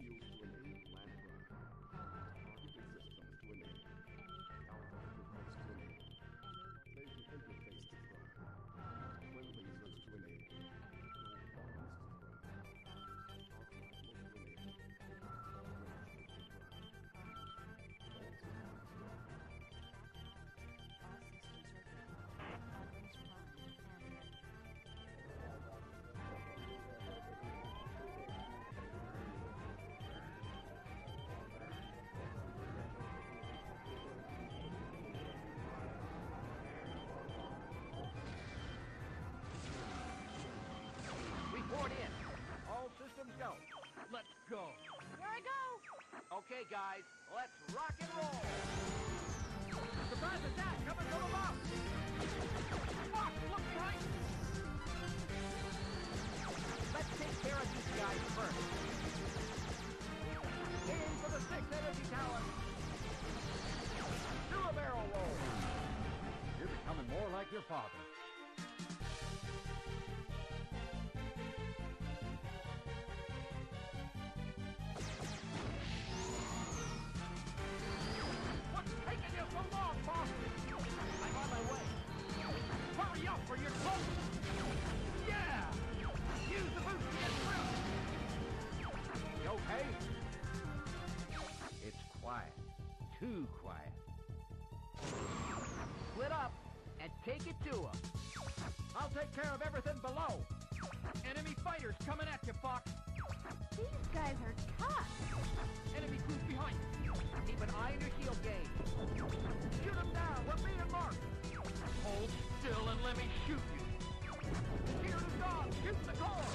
shields to enable land run. Targeting systems to enable. Alpha interface to enable. Laser interface to prime. Twin lasers to enable. Control quadrants to prime. Charge rifle to enable. Range to prime. All systems go. All systems are go. Quadrants prime and ready. Report in. All systems go. Let's go. Here I go! Okay, guys, let's rock and roll. Surprise attack coming from above. Fuck, look behind. Let's take care of these guys first. Aim for the 6 energy tower. Do a barrel roll. You're becoming more like your father. What's taking you so long, boss? I'm on my way. Hurry up or you're close. Yeah! Use the boost to get through. You okay? It's quiet. Too quiet. Split up and take it to him. I'll take care of everything below. Enemy fighters coming at you, Fox. These guys are tough! Enemy crews behind you. Keep an eye on your shield gauge. Shoot them down. We're being marked. Hold still and let me shoot you. Shield is gone. Shoot the core.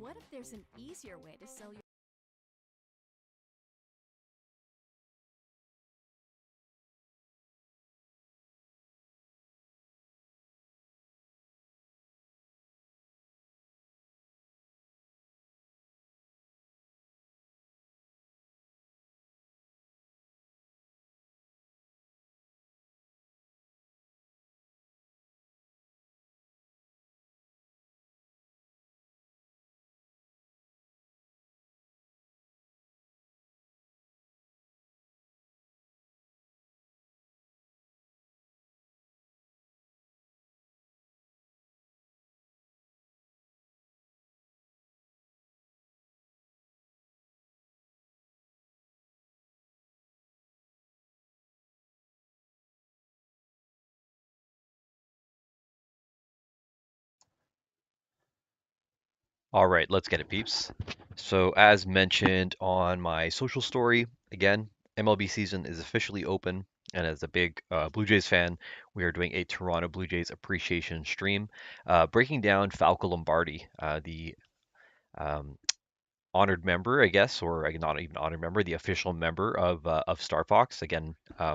What if there's an easier way to sell your All right, let's get it, peeps. So, as mentioned on my social story, again, MLB season is officially open. And as a big Blue Jays fan, we are doing a Toronto Blue Jays appreciation stream, breaking down Falco Lombardi, the um, honored member, I guess, or not even honored member, the official member of Star Fox. Again,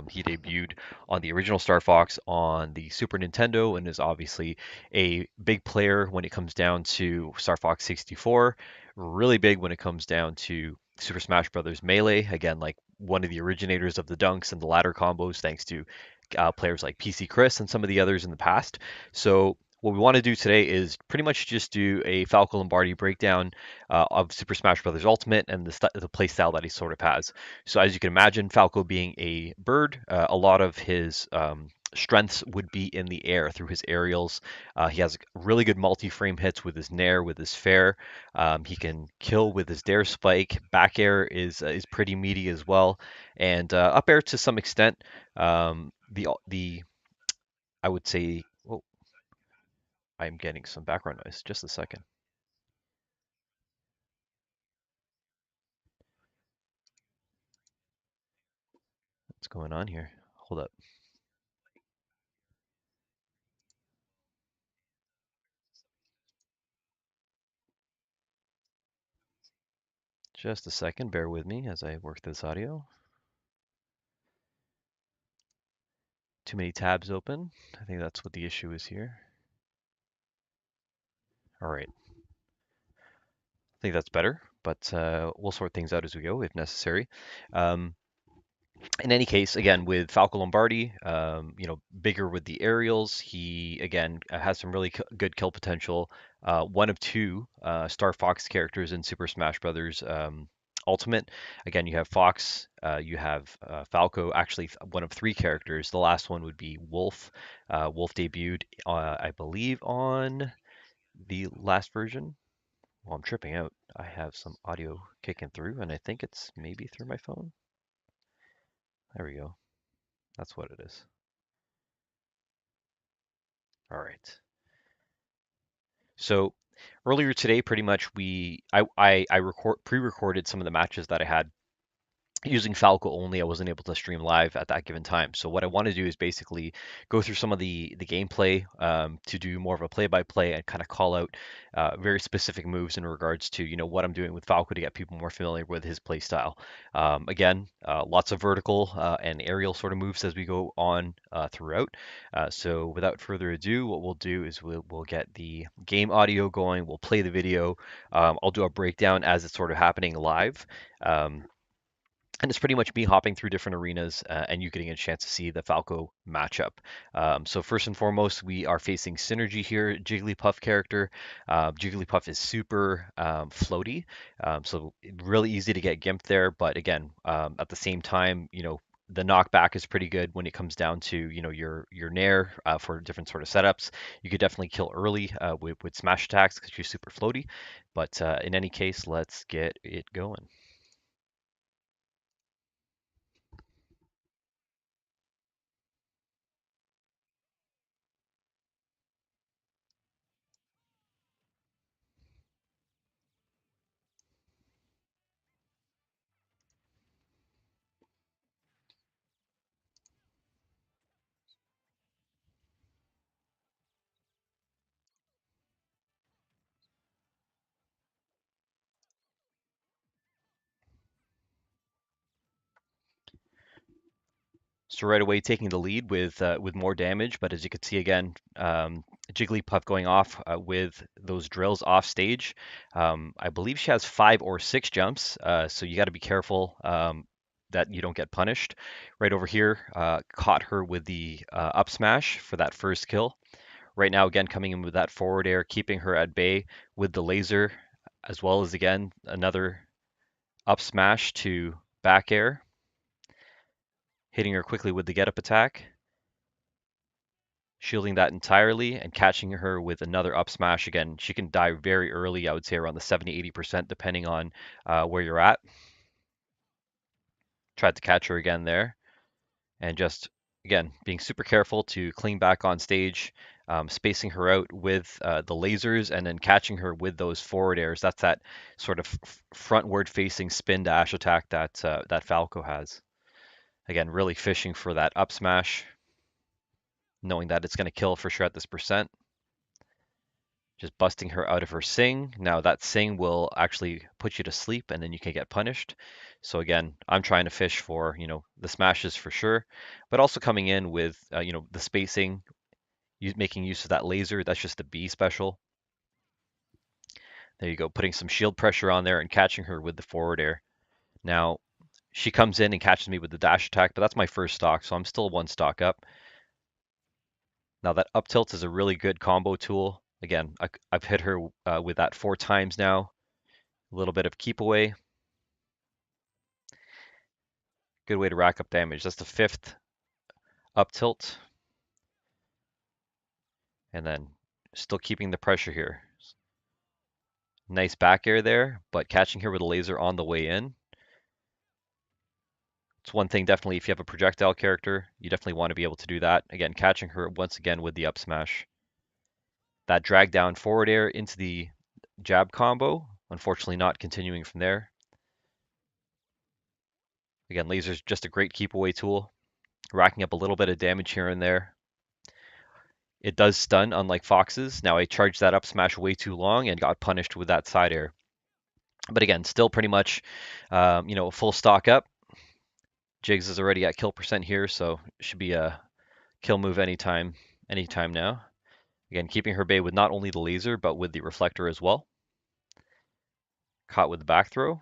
he debuted on the original Star Fox on the Super Nintendo and is obviously a big player when it comes down to Star Fox 64. Really big when it comes down to Super Smash Bros. Melee. Again, like one of the originators of the dunks and the ladder combos, thanks to players like PC Chris and some of the others in the past. So what we want to do today is pretty much just do a Falco Lombardi breakdown of Super Smash Bros. Ultimate and the play style that he sort of has. So as you can imagine, Falco being a bird, a lot of his strengths would be in the air through his aerials. He has really good multi-frame hits with his Nair, with his Fair. He can kill with his Dare Spike. Back air is pretty meaty as well, and up air to some extent. The I would say, oh, I'm getting some background noise. Just a second. What's going on here? Hold up. Just a second, bear with me as I work this audio. Too many tabs open. I think that's what the issue is here. All right, I think that's better, but we'll sort things out as we go if necessary. Um, in any case, again, with Falco Lombardi, bigger with the aerials, he again has some really good kill potential. One of two Star Fox characters in Super Smash Brothers Ultimate. Again, you have Fox, you have Falco. Actually, one of three characters. The last one would be Wolf. Wolf debuted, I believe, on the last version. Well, I'm tripping out. I have some audio kicking through, and I think it's maybe through my phone. There we go. That's what it is. All right. So earlier today, pretty much I pre-recorded some of the matches that I had using Falco only. I wasn't able to stream live at that given time. So what I want to do is basically go through some of the gameplay to do more of a play-by-play and kind of call out very specific moves in regards to what I'm doing with Falco to get people more familiar with his play style. Again, lots of vertical and aerial sort of moves as we go on throughout. So without further ado, what we'll do is we'll get the game audio going. We'll play the video. I'll do a breakdown as it's sort of happening live. Um, and it's pretty much me hopping through different arenas and you getting a chance to see the Falco matchup. So first and foremost, we are facing Synergy here, Jigglypuff character. Jigglypuff is super floaty, so really easy to get gimped there. But again, at the same time, the knockback is pretty good when it comes down to your nair for different sort of setups. You could definitely kill early with smash attacks because you're super floaty. But in any case, let's get it going. So right away taking the lead with more damage, but as you can see again, Jigglypuff going off with those drills off stage. I believe she has 5 or 6 jumps, so you got to be careful that you don't get punished. Right over here, caught her with the up smash for that first kill. Right now, again, coming in with that forward air, keeping her at bay with the laser, as well as again another up smash to back air, hitting her quickly with the get up attack, shielding that entirely and catching her with another up smash. Again, she can die very early, I would say around the 70-80% depending on where you're at. Tried to catch her again there, and just again being super careful to cling back on stage, spacing her out with the lasers and then catching her with those forward airs. That's that sort of frontward facing spin dash attack that that Falco has. Again, really fishing for that up smash, knowing that it's going to kill for sure at this percent. Just busting her out of her sing. Now that sing will actually put you to sleep and then you can get punished. So again, I'm trying to fish for, the smashes for sure, but also coming in with, the spacing, making use of that laser. That's just the B special. There you go, putting some shield pressure on there and catching her with the forward air. Now, she comes in and catches me with the dash attack, but that's my first stock, so I'm still 1 stock up. Now that up tilt is a really good combo tool. Again, I've hit her with that 4 times now. A little bit of keep away. Good way to rack up damage. That's the 5th up tilt. And then still keeping the pressure here. Nice back air there, but catching her with a laser on the way in. It's one thing definitely if you have a projectile character, you definitely want to be able to do that. Again, catching her once again with the up smash. That drag down forward air into the jab combo. Unfortunately not continuing from there. Again, laser's just a great keep away tool. Racking up a little bit of damage here and there. It does stun, unlike Fox's. Now I charged that up smash way too long and got punished with that side air. But again, still pretty much, full stock up. Jigs is already at kill percent here, so should be a kill move anytime now. Again, keeping her bay with not only the laser, but with the reflector as well. Caught with the back throw.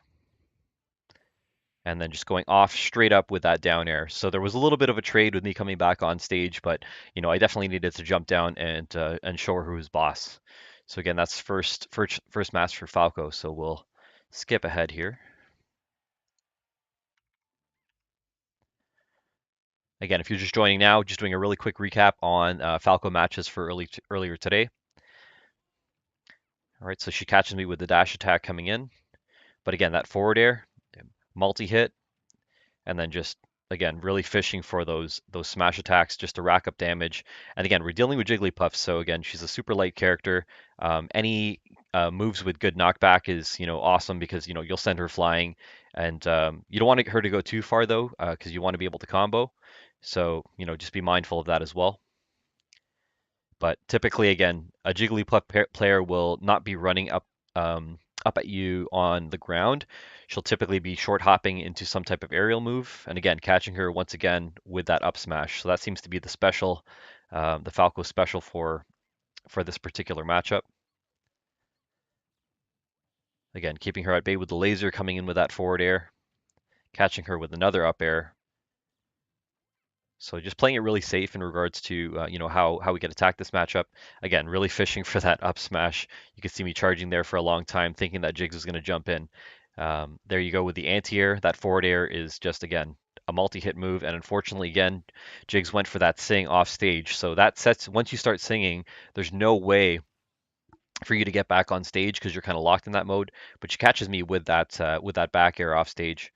And then just going off straight up with that down air. So there was a little bit of a trade with me coming back on stage, but I definitely needed to jump down and show her who's boss. So again, that's first match for Falco. So we'll skip ahead here. Again, if you're just joining now, just doing a really quick recap on Falco matches for earlier today. All right, so she catches me with the dash attack coming in, but again, that forward air, multi-hit, and then just again really fishing for those smash attacks just to rack up damage. And again, we're dealing with Jigglypuff, so again, she's a super light character. Any moves with good knockback is awesome because you'll send her flying, and you don't want her to go too far though, because you want to be able to combo. So just be mindful of that as well. But typically, again, a Jigglypuff player will not be running up at you on the ground. She'll typically be short hopping into some type of aerial move, and again, catching her once again with that up smash. So that seems to be the special, the Falco special for this particular matchup. Again, keeping her at bay with the laser, coming in with that forward air, catching her with another up air. So just playing it really safe in regards to how we get attacked this matchup. Again, really fishing for that up smash. You can see me charging there for a long time, thinking that Jigs was going to jump in. There you go with the anti-air. That forward air is just again a multi-hit move, and unfortunately, again, Jigs went for that sing off stage. So that sets once you start singing, there's no way for you to get back on stage because you're kind of locked in that mode. But she catches me with that back air off stage.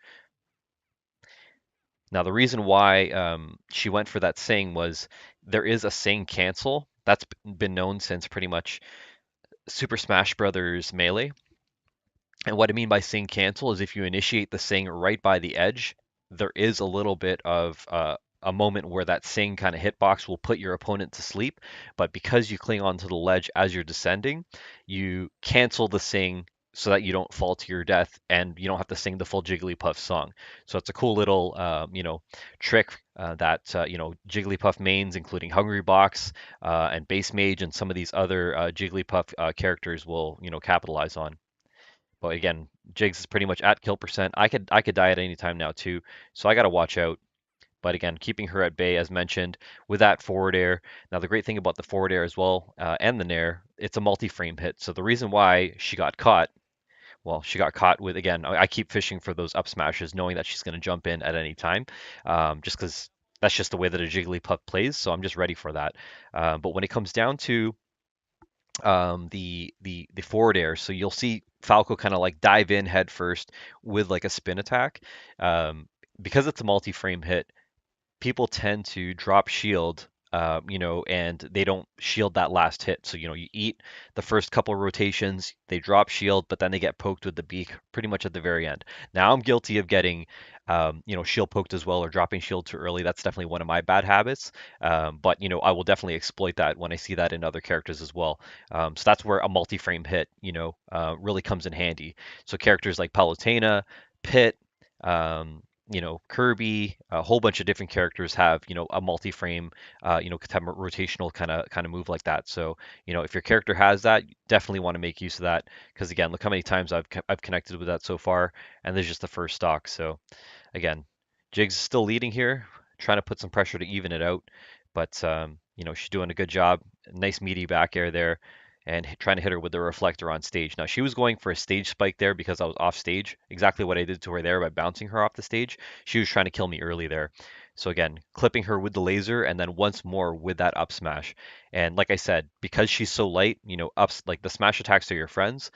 Now, the reason why she went for that sing was there is a sing cancel. That's been known since pretty much Super Smash Brothers Melee. And what I mean by sing cancel is if you initiate the sing right by the edge, there is a little bit of a moment where that sing kind of hitbox will put your opponent to sleep. But because you cling onto the ledge as you're descending, you cancel the sing so that you don't fall to your death and you don't have to sing the full Jigglypuff song. So it's a cool little, trick that, Jigglypuff mains, including Hungry Box and Base Mage and some of these other Jigglypuff characters will, capitalize on. But again, Jigs is pretty much at kill percent. I could die at any time now too, so I got to watch out. But again, keeping her at bay, as mentioned, with that forward air. Now, the great thing about the forward air as well, and the nair, it's a multi-frame hit. So the reason why she got caught, well, she got caught with, again, I keep fishing for those up smashes, knowing that she's going to jump in at any time, just because that's just the way that a Jigglypuff plays. So I'm just ready for that. But when it comes down to the forward air, so you'll see Falco kind of like dive in head first with like a spin attack. Um, because it's a multi-frame hit, people tend to drop shield, and they don't shield that last hit. So, you eat the first couple rotations, they drop shield, but then they get poked with the beak pretty much at the very end. Now, I'm guilty of getting, shield poked as well or dropping shield too early. That's definitely one of my bad habits. But, I will definitely exploit that when I see that in other characters as well. So that's where a multi-frame hit, really comes in handy. So characters like Palutena, Pit, Kirby, a whole bunch of different characters have, a multi-frame, kind of rotational kind of move like that. So, if your character has that, you definitely want to make use of that because again, look how many times I've connected with that so far, and there's just the first stock. So again, Jigs is still leading here, trying to put some pressure to even it out, but she's doing a good job. Nice meaty back air there, and trying to hit her with the reflector on stage. Now she was going for a stage spike there because I was off stage. Exactly what I did to her there by bouncing her off the stage. She was trying to kill me early there. So again, clipping her with the laser and then once more with that up smash. And like I said, because she's so light, ups like the smash attacks are your friends.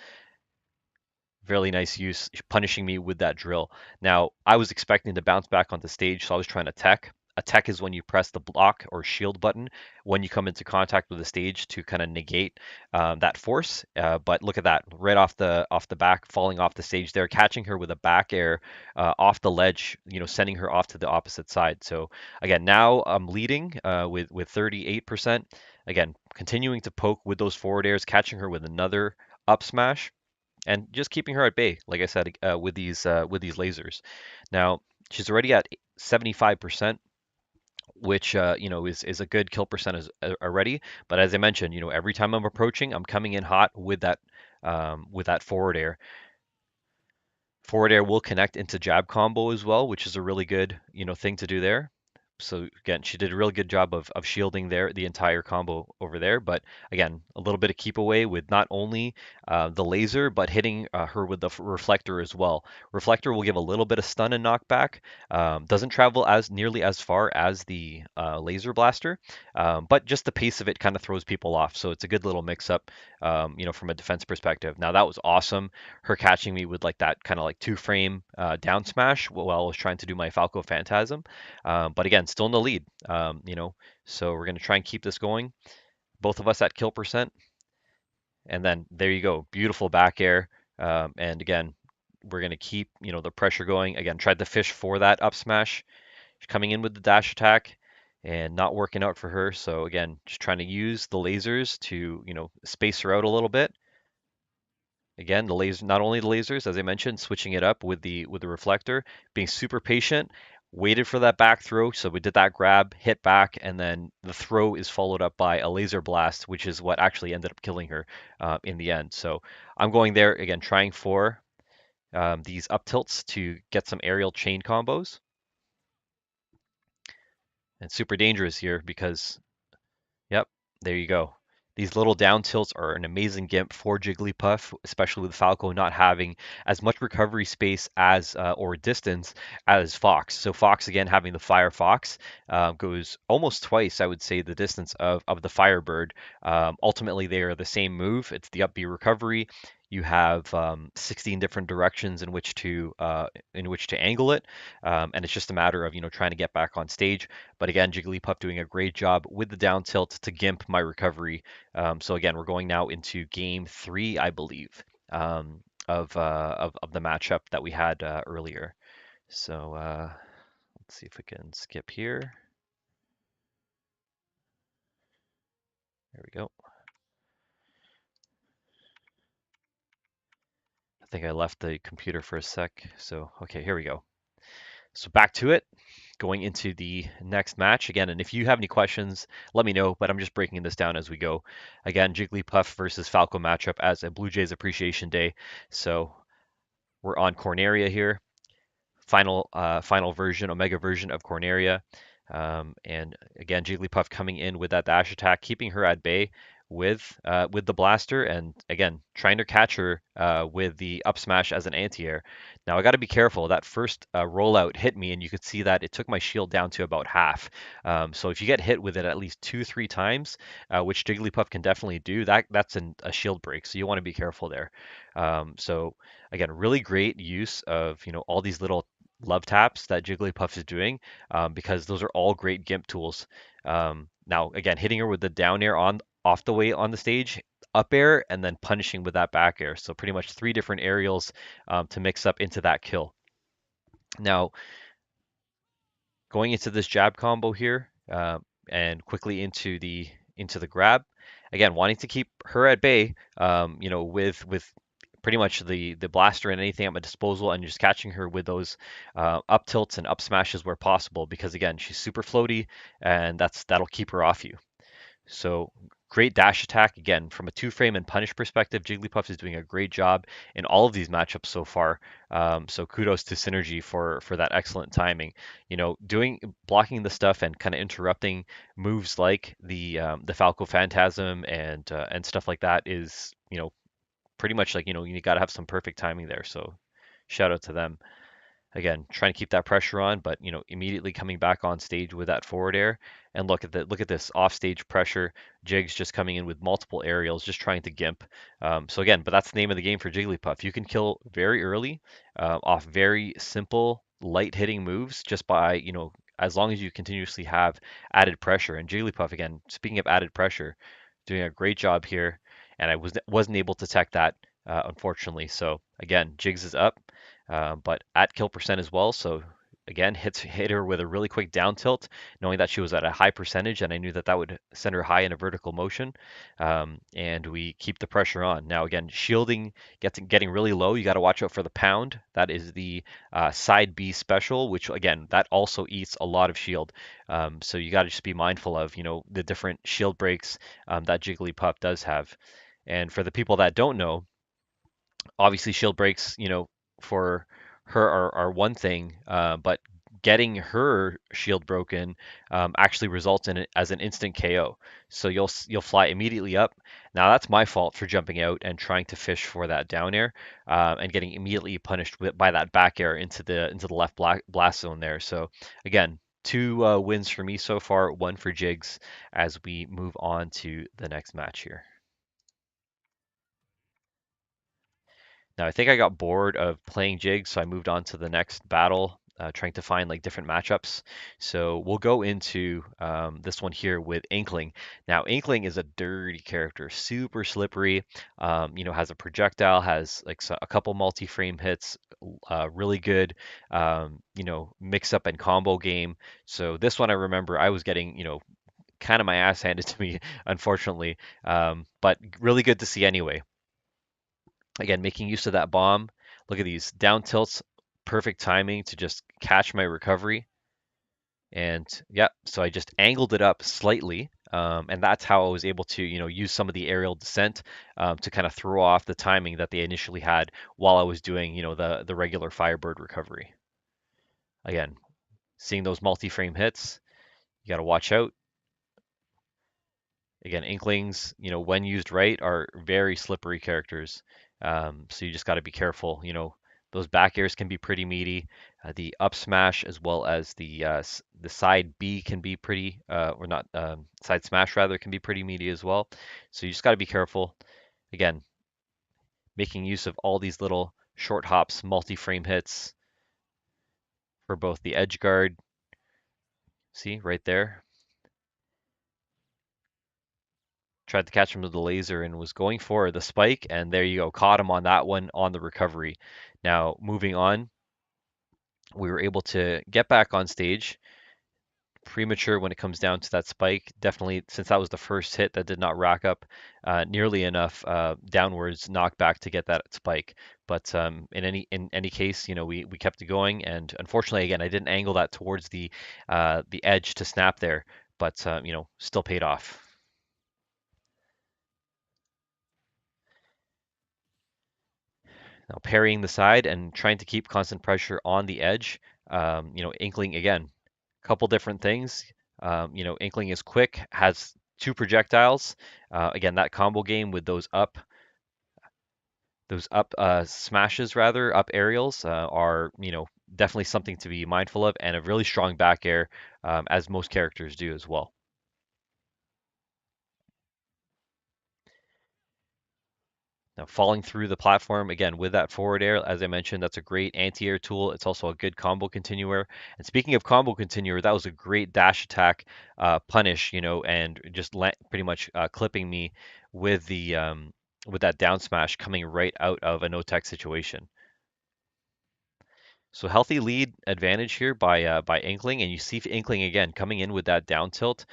Really nice use, punishing me with that drill. Now, I was expecting to bounce back onto stage, so I was trying to tech. A tech is when you press the block or shield button when you come into contact with the stage to kind of negate that force. But look at that, right off the back, falling off the stage there, catching her with a back air off the ledge, sending her off to the opposite side. So again, now I'm leading with 38%. Again, continuing to poke with those forward airs, catching her with another up smash and just keeping her at bay, like I said, with these lasers. Now she's already at 75%, which is a good kill percentage already. But as I mentioned, every time I'm approaching, I'm coming in hot with that forward air. Forward air will connect into jab combo as well, which is a really good thing to do there. So again, she did a really good job of shielding there the entire combo over there. But again, a little bit of keep away with not only the laser, but hitting her with the reflector as well. Reflector will give a little bit of stun and knockback. Doesn't travel as nearly as far as the laser blaster, but just the pace of it kind of throws people off. So it's a good little mix up, from a defense perspective. Now that was awesome. Her catching me with like that kind of like two frame down smash while I was trying to do my Falco Phantasm. But again, still in the lead. So we're going to try and keep this going. Both of us at kill percent. And then there you go. Beautiful back air. And again, we're going to keep, the pressure going. Again, tried to fish for that up smash. She's coming in with the dash attack and not working out for her. So again, just trying to use the lasers to, space her out a little bit. Again, the laser, not only the lasers, as I mentioned, switching it up with the reflector, being super patient, waited for that back throw. So we did that grab, hit back, and then the throw is followed up by a laser blast, which is what actually ended up killing her in the end. So I'm going there again, trying for these up tilts to get some aerial chain combos. And super dangerous here because yep, there you go. These little down tilts are an amazing gimp for Jigglypuff, especially with Falco not having as much recovery space as or distance as Fox. So Fox again having the Fire Fox goes almost twice, I would say, the distance of the Firebird. Ultimately, they are the same move. It's the up B recovery. You have 16 different directions in which to angle it, and it's just a matter of trying to get back on stage. But again, Jigglypuff doing a great job with the down tilt to gimp my recovery. So again, we're going now into game three, I believe, of the matchup that we had earlier. So let's see if we can skip here. There we go. think I left the computer for a sec. So, okay, here we go. So back to it, going into the next match again. And if you have any questions, let me know. But I'm just breaking this down as we go. Again, Jigglypuff versus Falco matchup as a Blue Jays Appreciation Day. So we're on Corneria here. Final version, Omega version of Corneria. And again, Jigglypuff coming in with that dash attack, keeping her at bay with the blaster, and again trying to catch her with the up smash as an anti-air. Now I got to be careful. That first rollout hit me, and you could see that it took my shield down to about half. So if you get hit with it at least 2-3 times, which Jigglypuff can definitely do, that's a shield break. So you want to be careful there. So again, really great use of all these little love taps that Jigglypuff is doing, because those are all great GIMP tools. Now, again, hitting her with the down air on off the way on the stage, up air, and then punishing with that back air. So pretty much 3 different aerials to mix up into that kill. Now, going into this jab combo here, and quickly into the grab. Again, wanting to keep her at bay, with pretty much the blaster and anything at my disposal, and just catching her with those up tilts and up smashes where possible, because again, she's super floaty, and that'll keep her off you. So great dash attack. Again, from a 2-frame and punish perspective, Jigglypuff is doing a great job in all of these matchups so far. So kudos to Synergy for that excellent timing. Blocking the stuff and kind of interrupting moves like the Falco Phantasm and stuff like that is pretty much like you got to have some perfect timing there. So shout out to them. Again, trying to keep that pressure on, but immediately coming back on stage with that forward air. And look at this off stage pressure. Jig's just coming in with multiple aerials, just trying to gimp. So again, but that's the name of the game for Jigglypuff. You can kill very early off very simple, light hitting moves just by as long as you continuously have added pressure. And Jigglypuff, again, speaking of added pressure, doing a great job here. And I wasn't able to tech that, unfortunately. So again, Jigs is up, but at kill percent as well. So again, hit her with a really quick down tilt, knowing that she was at a high percentage, and I knew that would send her high in a vertical motion. And we keep the pressure on. Now again, shielding getting really low. You got to watch out for the pound. That is the side B special, which again that also eats a lot of shield. So you got to just be mindful of the different shield breaks that Jigglypuff does have. And for the people that don't know, obviously shield breaks, for her are one thing, but getting her shield broken actually results in it as an instant KO. So you'll fly immediately up. Now that's my fault for jumping out and trying to fish for that down air, and getting immediately punished by that back air into the left blast zone there. So again, 2 wins for me so far, 1 for Jigs as we move on to the next match here. Now, I think I got bored of playing Jigs, so I moved on to the next battle, trying to find like different matchups. So we'll go into this one here with Inkling. Now, Inkling is a dirty character, super slippery. Has a projectile, has like a couple multi-frame hits, really good, mix up and combo game. So this one I remember I was getting, kind of my ass handed to me, unfortunately, but really good to see anyway. Again, making use of that bomb. Look at these down tilts, perfect timing to just catch my recovery. And yeah, so I just angled it up slightly, and that's how I was able to, use some of the aerial descent to kind of throw off the timing that they initially had while I was doing, the regular Firebird recovery. Again, seeing those multi-frame hits, you got to watch out. Again, Inklings, when used right, are very slippery characters. So you just got to be careful. Those back airs can be pretty meaty. The up smash as well as the side B can be pretty, or not, side smash rather, can be pretty meaty as well. So you just got to be careful. Again, making use of all these little short hops, multi-frame hits for both the edge guard. See right there. Tried to catch him with the laser and was going for the spike, and there you go, caught him on that one on the recovery. Now moving on, we were able to get back on stage, premature when it comes down to that spike. Definitely, since that was the first hit, that did not rack up nearly enough downwards knockback to get that spike. But in any case, we kept it going, and unfortunately, again, I didn't angle that towards the edge to snap there, but still paid off. Now parrying the side and trying to keep constant pressure on the edge. Inkling again, couple different things. Inkling is quick, has two projectiles. Again, that combo game with those up smashes, rather up aerials, are definitely something to be mindful of, and a really strong back air, as most characters do as well. Now, falling through the platform again with that forward air, as I mentioned, that's a great anti-air tool. It's also a good combo continuer. And speaking of combo continuer, that was a great dash attack punish, and just pretty much clipping me with the with that down smash coming right out of a no-tech situation. So healthy lead advantage here by Inkling, and you see Inkling again coming in with that down tilt,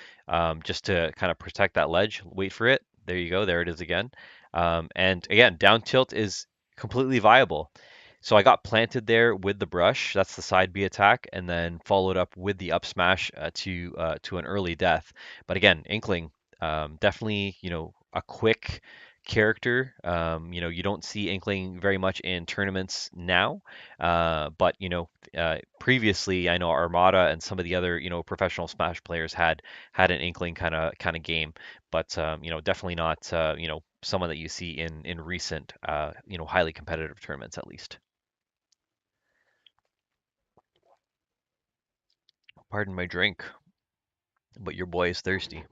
just to kind of protect that ledge. Wait for it. There you go. There it is again. And again, down tilt is completely viable. So I got planted there with the brush. That's the side B attack, and then followed up with the up smash to an early death. But again, Inkling, definitely a quick character. You don't see Inkling very much in tournaments now, but previously I know Armada and some of the other professional Smash players had an Inkling kind of game, but definitely not someone that you see in recent highly competitive tournaments at least. Pardon my drink, but your boy is thirsty.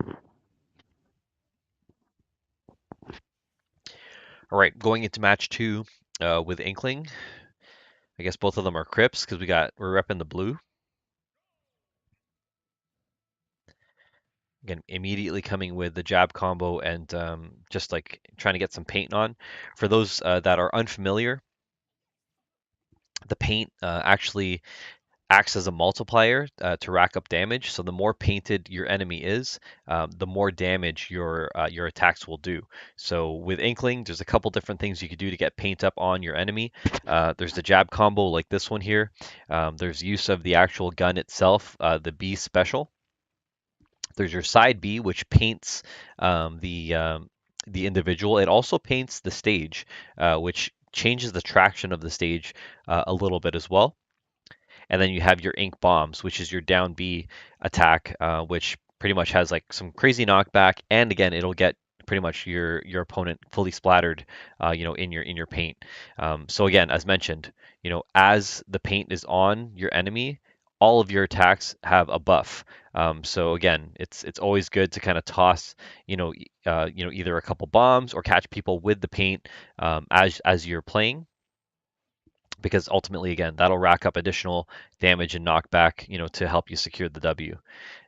All right, going into match two with Inkling. I guess both of them are Crips because we're repping the blue. Again, immediately coming with the jab combo and just like trying to get some paint on. For those that are unfamiliar, the paint actually acts as a multiplier to rack up damage. So the more painted your enemy is, the more damage your attacks will do. So with Inkling, there's a couple different things you could do to get paint up on your enemy. There's the jab combo like this one here. There's use of the actual gun itself, the B special. There's your side B, which paints the individual. It also paints the stage, which changes the traction of the stage a little bit as well. And then you have your ink bombs, which is your down B attack, which pretty much has like some crazy knockback, and again, it'll get pretty much your opponent fully splattered, in your paint. So again, as mentioned, as the paint is on your enemy, all of your attacks have a buff. So again, it's always good to kind of toss, either a couple bombs or catch people with the paint as you're playing, because ultimately, again, that'll rack up additional damage and knockback, to help you secure the W.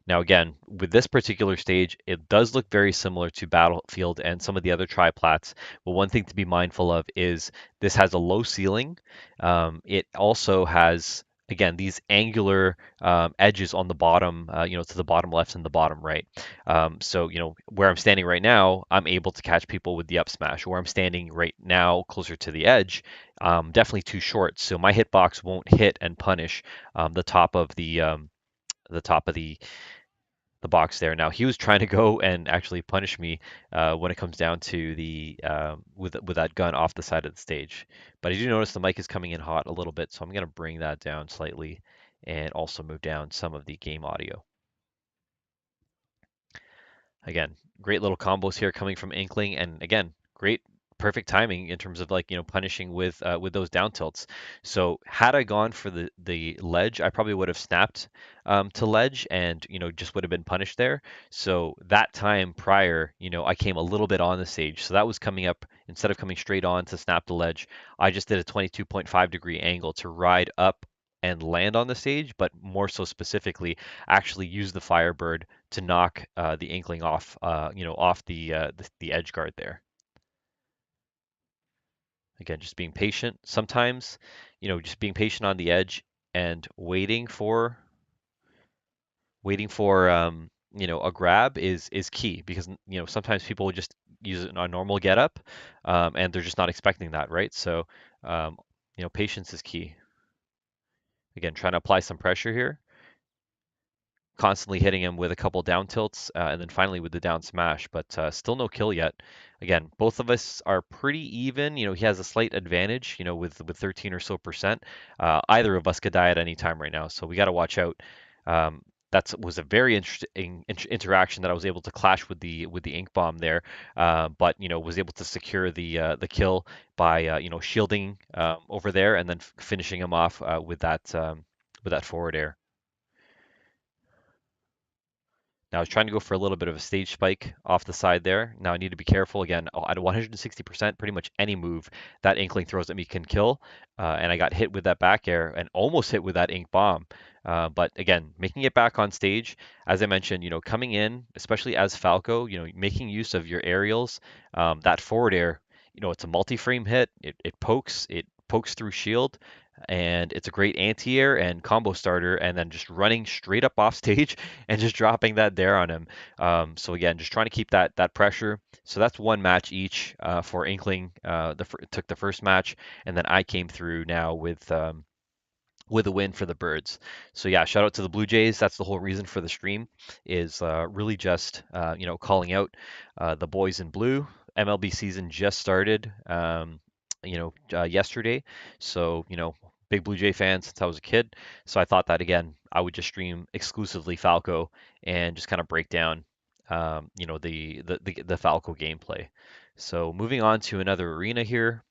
Now, again, with this particular stage, it does look very similar to Battlefield and some of the other triplats. But one thing to be mindful of is this has a low ceiling. It also has, again, these angular edges on the bottom, to the bottom left and the bottom right. So, where I'm standing right now, I'm able to catch people with the up smash. Where I'm standing right now, closer to the edge, definitely too short. So my hitbox won't hit and punish the top of the box there. Now he was trying to go and actually punish me when it comes down to the with that gun off the side of the stage. But I do notice the mic is coming in hot a little bit, so I'm going to bring that down slightly and also move down some of the game audio. Again, great little combos here coming from Inkling, and again, great perfect timing in terms of like punishing with those down tilts. So had I gone for the ledge, I probably would have snapped to ledge and just would have been punished there. So that time prior, I came a little bit on the stage, so that was coming up instead of coming straight on to snap the ledge. I just did a 22.5-degree angle to ride up and land on the stage, but more so specifically actually use the Firebird to knock the Inkling off, off the edge guard there. Again, just being patient. Sometimes, just being patient on the edge and waiting for a grab is key because sometimes people will just use it in a normal get up, and they're just not expecting that, right? So um, patience is key. Again, trying to apply some pressure here, constantly hitting him with a couple down tilts, and then finally with the down smash, but still no kill yet. Again, both of us are pretty even. He has a slight advantage, with 13 or so percent. Either of us could die at any time right now, so we got to watch out. That was a very interesting interaction that I was able to clash with the ink bomb there, but was able to secure the kill by shielding over there and then finishing him off with that forward air. Now I was trying to go for a little bit of a stage spike off the side there. Now I need to be careful again. At 160%, pretty much any move that Inkling throws at me can kill. And I got hit with that back air and almost hit with that Ink Bomb. But again, making it back on stage, as I mentioned, coming in, especially as Falco, making use of your aerials, that forward air, it's a multi-frame hit. It pokes through shield, and it's a great anti-air and combo starter, and then just running straight up off stage and just dropping that there on him. So again, just trying to keep that pressure. So that's one match each for Inkling. Took the first match, and then I came through now with a win for the Birds. So yeah, shout out to the Blue Jays. That's the whole reason for the stream, is really just calling out the boys in blue. MLB season just started, yesterday. So big Blue Jay fan since I was a kid. So I thought that again, I would just stream exclusively Falco and just kind of break down, the Falco gameplay. So moving on to another arena here.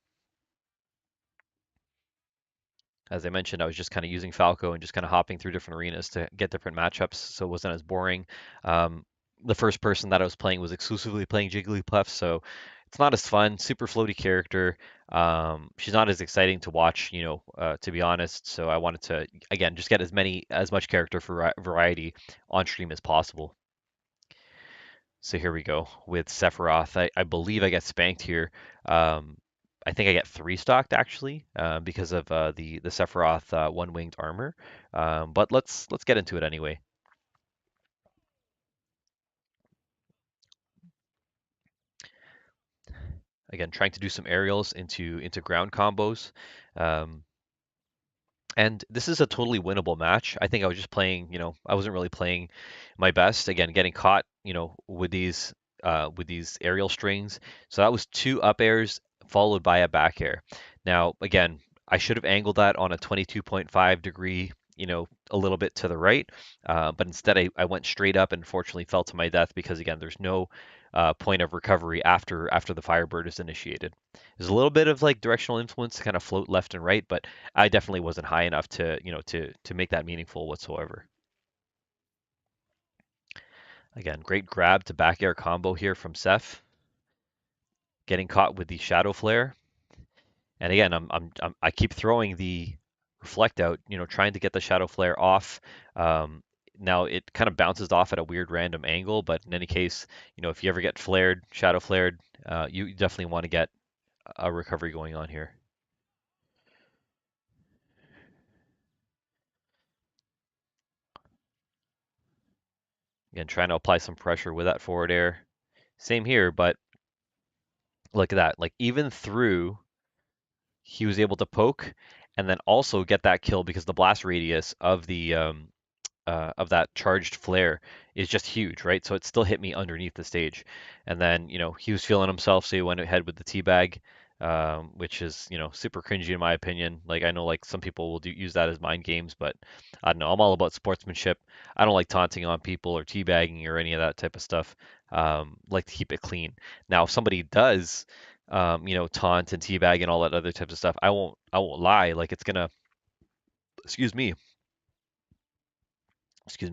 As I mentioned, I was just kind of using Falco and just kind of hopping through different arenas to get different matchups, so it wasn't as boring. Um, the first person that I was playing was exclusively playing Jigglypuff, so it's not as fun. Super floaty character. She's not as exciting to watch, to be honest. So I wanted to again just get as much character variety on stream as possible. So here we go with Sephiroth. I believe I get spanked here. Um, I think I get three stocked actually, because of the Sephiroth one winged armor. But let's get into it anyway. Again, trying to do some aerials into ground combos. Um, And this is a totally winnable match. I think I was just playing, I wasn't really playing my best. Again, getting caught, with these aerial strings. So that was two up airs followed by a back air. Now, again, I should have angled that on a 22.5 degree, a little bit to the right. But instead I went straight up and unfortunately fell to my death because again, there's no point of recovery after the Firebird is initiated. There's a little bit of like directional influence to kind of float left and right, but I definitely wasn't high enough to make that meaningful whatsoever. Again, great grab to back air combo here from Seth, getting caught with the Shadow Flare. And again, I keep throwing the reflect out, trying to get the Shadow Flare off. Now it kind of bounces off at a weird random angle, but in any case, if you ever get shadow flared, you definitely want to get a recovery going on here. Again, trying to apply some pressure with that forward air. Same here, but look at that. Like even through, he was able to poke and then also get that kill because the blast radius of that charged flare is just huge, right? So it still hit me underneath the stage. And then, he was feeling himself, so he went ahead with the teabag, which is, super cringy in my opinion. Like I know like some people will use that as mind games, but I don't know. I'm all about sportsmanship. I don't like taunting on people or teabagging or any of that type of stuff. Like to keep it clean. Now, if somebody does, taunt and teabag and all that other types of stuff, I won't lie. Like it's gonna, excuse me,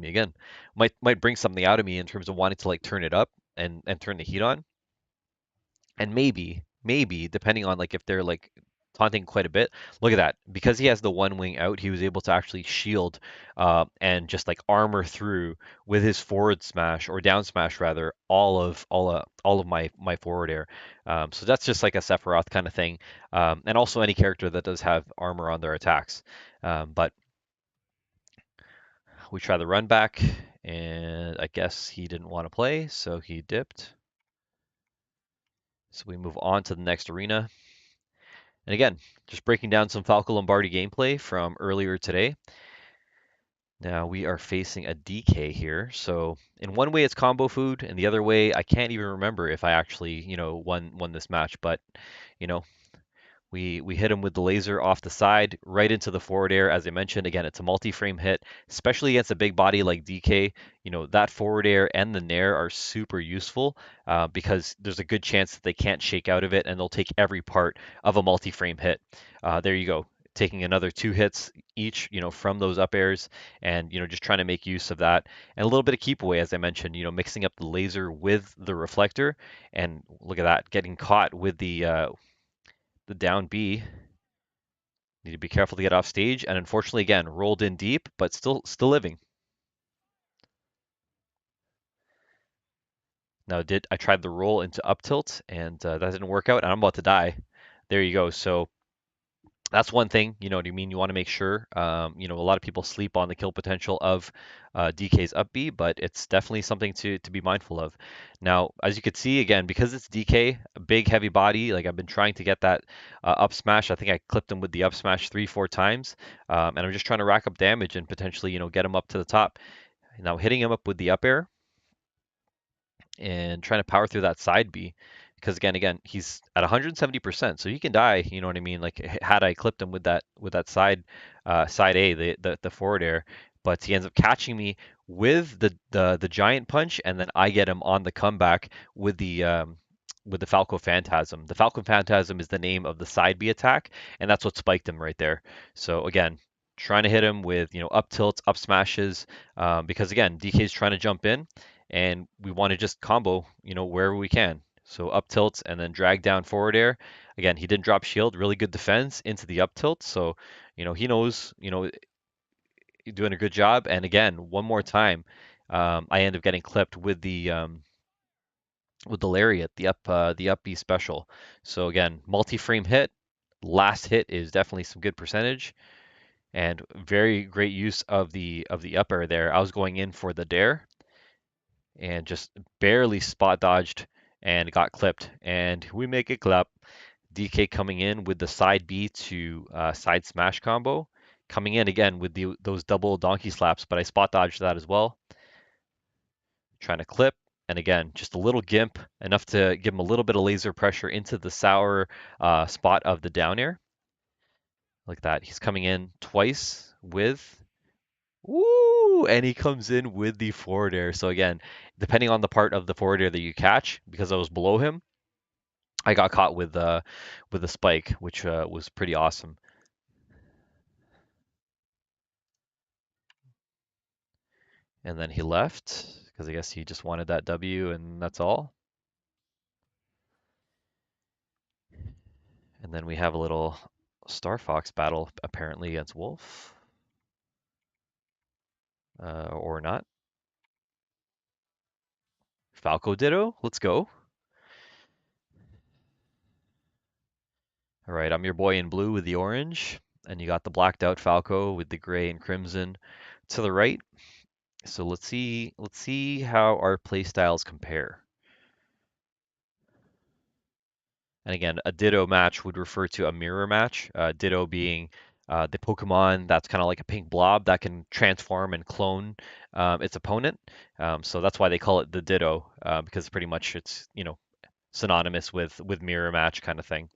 again, might bring something out of me in terms of wanting to like turn it up and turn the heat on. And maybe depending on like if they're like taunting quite a bit. Look at that. Because he has the one wing out, he was able to actually shield and just like armor through with his forward smash or down smash rather all of my forward air. So that's just like a Sephiroth kind of thing. And also any character that does have armor on their attacks. But we try the run back And I guess he didn't want to play, so he dipped. So we move on to the next arena. And again, just breaking down some Falco Lombardi gameplay from earlier today. Now we are facing a DK here. So in one way it's combo food, and the other way I can't even remember if I actually, won this match. But you know, we hit him with the laser off the side, right into the forward air. As I mentioned, again, it's a multi-frame hit, especially against a big body like DK. That forward air and the nair are super useful because there's a good chance that they can't shake out of it, and they'll take every part of a multi-frame hit. There you go. Taking another 2 hits each, from those up airs, and just trying to make use of that, and a little bit of keep away, as I mentioned, mixing up the laser with the reflector, and look at that, getting caught with the down B. Need to be careful to get off stage, and unfortunately, again, rolled in deep, but still living. Now, I tried the roll into up tilt, and that didn't work out, and I'm about to die. There you go. So that's one thing, you know what I mean? You want to make sure, a lot of people sleep on the kill potential of DK's up B, but it's definitely something to be mindful of. Now, as you can see, again, because it's DK, a big, heavy body, like I've been trying to get that up smash. I think I clipped him with the up smash 3, 4 times, and I'm just trying to rack up damage and potentially, get him up to the top. Now, hitting him up with the up air and trying to power through that side B. Because again, he's at 170%, so he can die. You know what I mean? Like had I clipped him with that side A, the forward air, but he ends up catching me with the giant punch, and then I get him on the comeback with the Falco Phantasm. The Falco Phantasm is the name of the side B attack, and that's what spiked him right there. So again, trying to hit him with up tilts, up smashes, because again, DK is trying to jump in, and we want to just combo, wherever we can. So up tilts and then drag down forward air. Again, he didn't drop shield, really good defense into the up tilt. So, he knows, doing a good job. And again, one more time, I end up getting clipped with the lariat, the up B special. So again, multi-frame hit. Last hit is definitely some good percentage, and very great use of the up air there. I was going in for the dare and just barely spot dodged and got clipped. And we make it clap. DK coming in with the side B to side smash combo. Coming in again with those double donkey slaps, but I spot dodged that as well. Trying to clip. And again, just a little gimp, enough to give him a little bit of laser pressure into the sour spot of the down air. Like that. He's coming in twice with Woo! And he comes in with the forward air. So again, depending on the part of the forward air that you catch, because I was below him, I got caught with the spike, which was pretty awesome. And then he left because I guess he just wanted that W, and that's all. And then we have a little Star Fox battle apparently against Wolf, or not. Falco Ditto, let's go. All right, I'm your boy in blue with the orange, and you got the blacked out Falco with the gray and crimson to the right. So let's see how our play styles compare. And again, a Ditto match would refer to a mirror match. Ditto being the Pokemon that's kind of like a pink blob that can transform and clone its opponent. So that's why they call it the Ditto, because pretty much it's synonymous with mirror match kind of thing.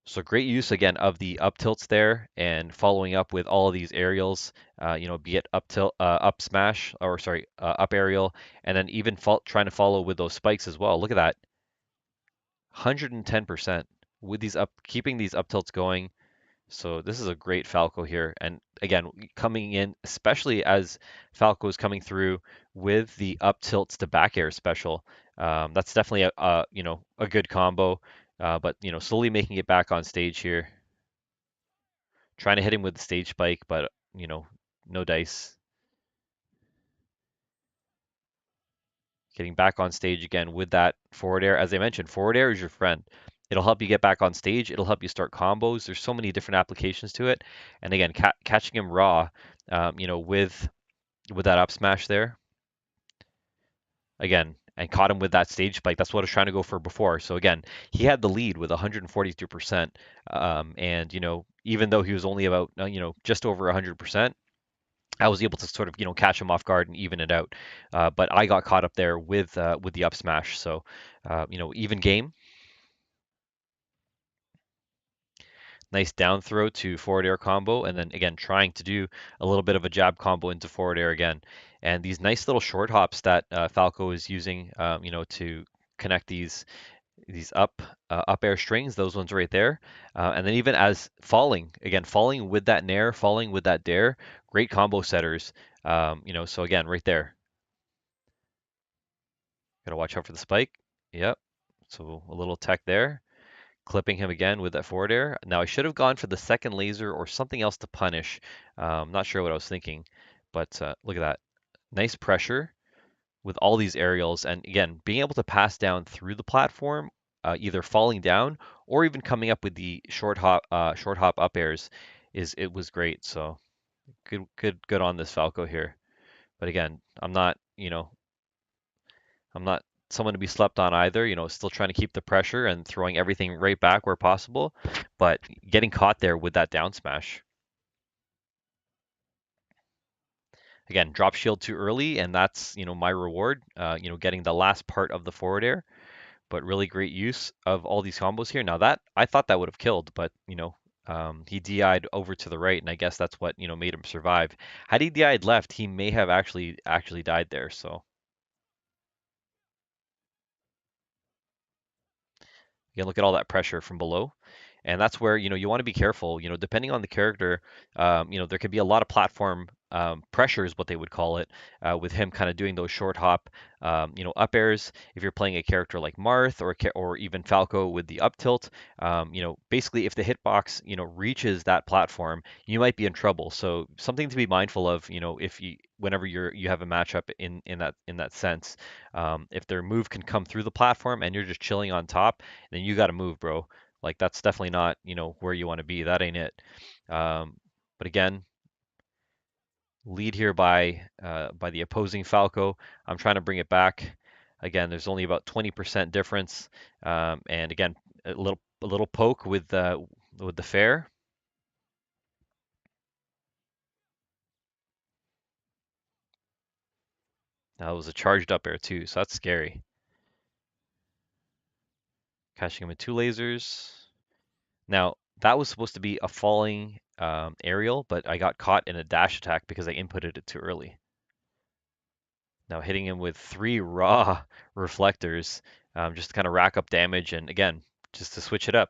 So great use again of the up tilts there, and following up with all of these aerials, be it up tilt, up smash, or sorry, up aerial, and then even trying to follow with those spikes as well. Look at that, 110% with these keeping these up tilts going. So this is a great Falco here, and again, coming in, especially as Falco is coming through with the up tilts to back air special. That's definitely a good combo. But slowly making it back on stage here, trying to hit him with the stage spike, but no dice. Getting back on stage again with that forward air. As I mentioned, forward air is your friend. It'll help you get back on stage. It'll help you start combos. There's so many different applications to it. And again, catching him raw, with with that up smash there again, and caught him with that stage spike. That's what I was trying to go for before. So again, he had the lead with 142%, and even though he was only about just over 100%. I was able to sort of catch him off guard and even it out, but I got caught up there with the up smash. So even game. Nice down throw to forward air combo, and then again trying to do a little bit of a jab combo into forward air again. And these nice little short hops that Falco is using, to connect these up air strings, those ones right there. And then even as falling, again, falling with that nair, falling with that dare, great combo setters. So again, right there, gotta watch out for the spike. Yep. So a little tech there. Clipping him again with that forward air. Now I should have gone for the second laser or something else to punish. Not sure what I was thinking, but look at that. Nice pressure with all these aerials, and again, being able to pass down through the platform, either falling down or even coming up with the short hop up airs, it was great. So good on this Falco here. But again, I'm not someone to be slept on either. Still trying to keep the pressure and throwing everything right back where possible, but getting caught there with that down smash. Again, drop shield too early, and that's my reward. Getting the last part of the forward air, but really great use of all these combos here. Now that I thought that would have killed, but he DI'd over to the right, and I guess that's what made him survive. Had he DI'd left, he may have actually died there. So again, look at all that pressure from below. And that's where you want to be careful. Depending on the character, there could be a lot of platform pressures, what they would call it, with him kind of doing those short hop, up airs. If you're playing a character like Marth or even Falco with the up tilt, basically if the hitbox reaches that platform, you might be in trouble. So something to be mindful of, if whenever you have a matchup in that sense, if their move can come through the platform and you're just chilling on top, then you got to move, bro. Like that's definitely not, where you want to be. That ain't it. But again, lead here by the opposing Falco. I'm trying to bring it back. Again, there's only about 20% difference. And again, a little poke with the fair. That was a charged up air too, so that's scary. Catching him with two lasers. Now, that was supposed to be a falling aerial, but I got caught in a dash attack because I inputted it too early. Now hitting him with three raw reflectors, just to kind of rack up damage, and again, just to switch it up.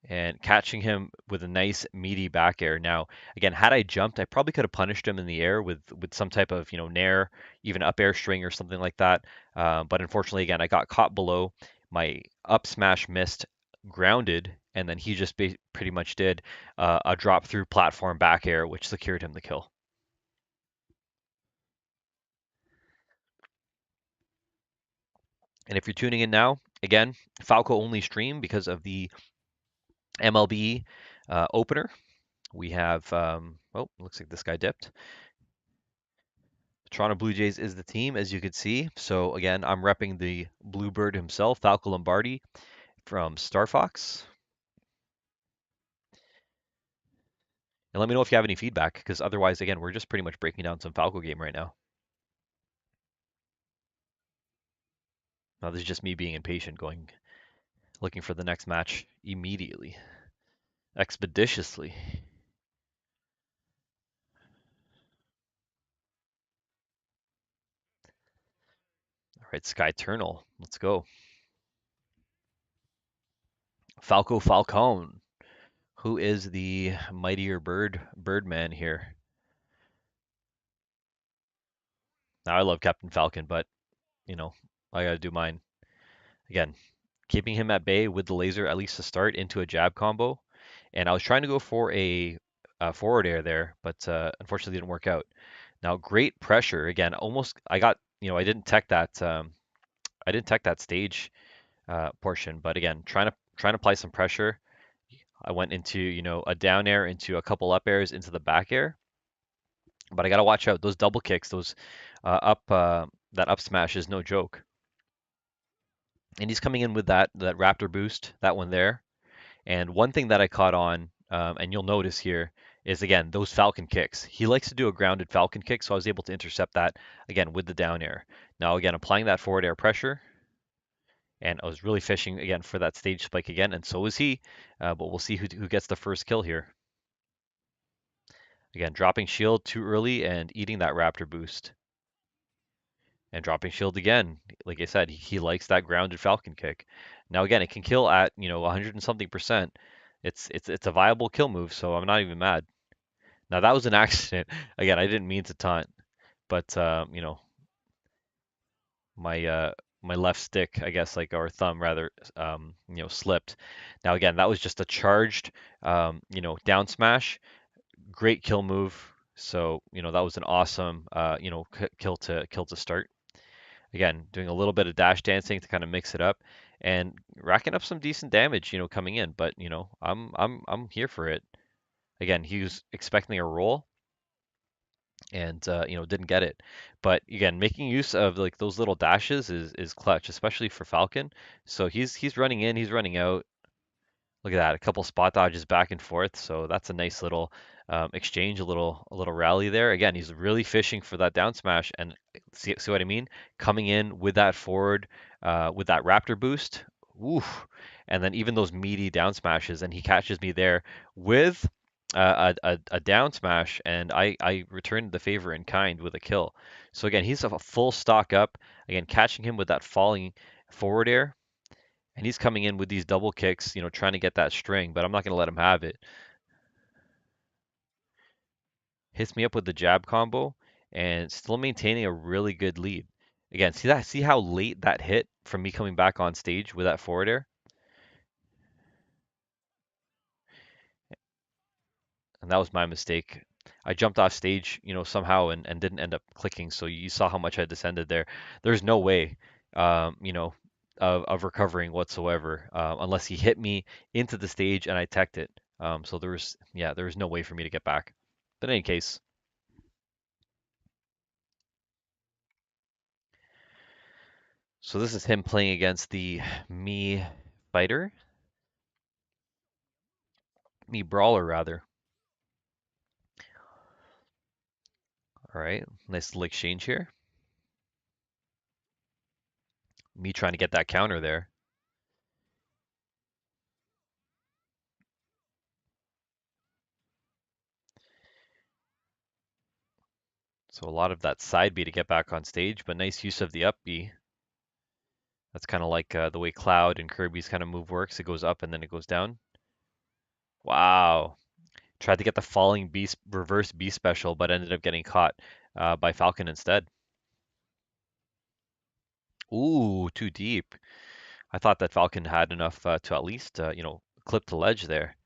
And catching him with a nice meaty back air. Now, again, had I jumped, I probably could have punished him in the air with some type of nair, even up air string or something like that. But unfortunately, again, I got caught below. My up smash missed, grounded, and then he just pretty much did a drop through platform back air, which secured him the kill. And if you're tuning in now, again, Falco only stream because of the MLB opener. We have, oh, looks like this guy dipped. Toronto Blue Jays is the team, as you can see. So again, I'm repping the Bluebird himself, Falco Lombardi from Star Fox. And let me know if you have any feedback, because otherwise, again, we're just pretty much breaking down some Falco game right now. Now, this is just me being impatient, looking for the next match immediately, expeditiously. All right, Sky Eternal, let's go. Falco Falcone. Who is the mightier Birdman here? Now I love Captain Falcon, but I gotta do mine. Again, keeping him at bay with the laser at least to start into a jab combo. And I was trying to go for a forward air there, but unfortunately didn't work out. Now great pressure again. Almost I got I didn't tech that stage portion, but again trying to apply some pressure. I went into a down air into a couple up airs into the back air. But I gotta watch out. Those double kicks, those that up smash is no joke. And he's coming in with that Raptor boost, that one there. And one thing that I caught on, and you'll notice here, is again those Falcon kicks. He likes to do a grounded Falcon kick, so I was able to intercept that again with the down air. Now again, applying that forward air pressure, and I was really fishing again for that stage spike again, and so is he. But we'll see who gets the first kill here. Again, dropping shield too early and eating that Raptor boost. And dropping shield again. Like I said, he likes that grounded Falcon kick. Now again, it can kill at 100 and something percent. It's a viable kill move, so I'm not even mad. Now that was an accident. Again, I didn't mean to taunt, but my left stick, I guess, like or thumb rather, slipped. Now again, that was just a charged, down smash. Great kill move. So that was an awesome, kill to start. Again, doing a little bit of dash dancing to kind of mix it up, and racking up some decent damage, coming in. But I'm here for it. Again, he was expecting a roll, and didn't get it. But again, making use of like those little dashes is clutch, especially for Falcon. So he's running in, he's running out. Look at that, a couple spot dodges back and forth. So that's a nice little exchange, a little rally there. Again, he's really fishing for that down smash, and see what I mean? Coming in with that forward, with that Raptor boost. Oof. And then even those meaty down smashes, and he catches me there with a down smash, and I returned the favor in kind with a kill. So again, he's a full stock up. Again, catching him with that falling forward air, and he's coming in with these double kicks, trying to get that string, but I'm not going to let him have it. Hits me up with the jab combo and still maintaining a really good lead. Again, see that? See how late that hit from me coming back on stage with that forward air? And that was my mistake. I jumped off stage, somehow and didn't end up clicking. So you saw how much I descended there. There's no way, um, you know, of recovering whatsoever unless he hit me into the stage and I teched it. So there was no way for me to get back. But in any case, so this is him playing against the me fighter, me brawler rather. All right, nice little exchange here. Me trying to get that counter there. So a lot of that side B to get back on stage, but nice use of the up B. That's kind of like the way Cloud and Kirby's kind of move works. It goes up and then it goes down. Wow. Tried to get the falling B reverse B special, but ended up getting caught by Falcon instead. Ooh, too deep. I thought that Falcon had enough to at least clip the ledge there.